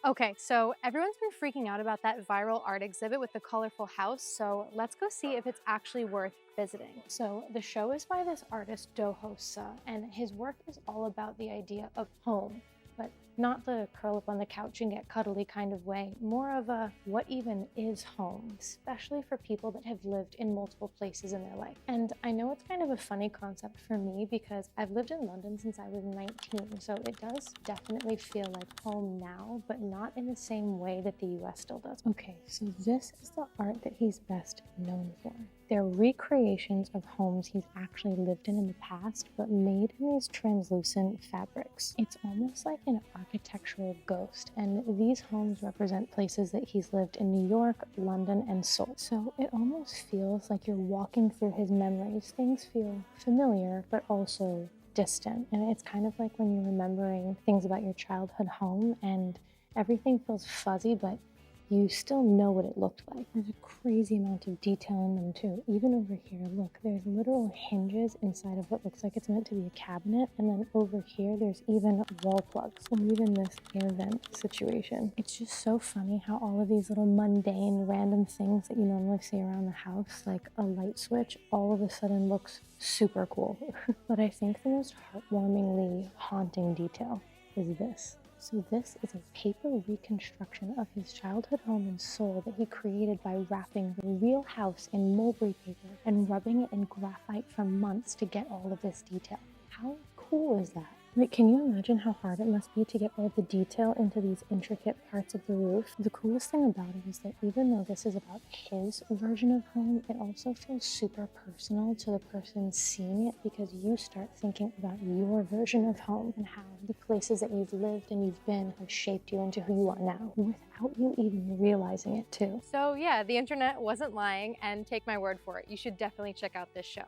Okay, so everyone's been freaking out about that viral art exhibit with the colorful house, so let's go see if it's actually worth visiting. So the show is by this artist Doho Suh, and his work is all about the idea of home, but not the curl up on the couch and get cuddly kind of way, more of a what even is home, especially for people that have lived in multiple places in their life. And I know it's kind of a funny concept for me because I've lived in London since I was 19, so it does definitely feel like home now, but not in the same way that the US still does. Okay, so this is the art that he's best known for. They're recreations of homes he's actually lived in the past, but made in these translucent fabrics. It's almost like an architectural ghost, and these homes represent places that he's lived in New York, London, and Seoul. So it almost feels like you're walking through his memories. Things feel familiar, but also distant. And it's kind of like when you're remembering things about your childhood home and everything feels fuzzy, but you still know what it looked like. There's a crazy amount of detail in them too. Even over here, look, there's literal hinges inside of what looks like it's meant to be a cabinet. And then over here, there's even wall plugs or even this air vent situation. It's just so funny how all of these little mundane, random things that you normally see around the house, like a light switch, all of a sudden looks super cool. But I think the most heartwarmingly haunting detail is this. So this is a paper reconstruction of his childhood home in Seoul that he created by wrapping the real house in mulberry paper and rubbing it in graphite for months to get all of this detail. How cool is that? Like, can you imagine how hard it must be to get all the detail into these intricate parts of the roof? The coolest thing about it is that even though this is about his version of home, it also feels super personal to the person seeing it because you start thinking about your version of home and how the places that you've lived and you've been have shaped you into who you are now without you even realizing it too. So yeah, the internet wasn't lying, and take my word for it, you should definitely check out this show.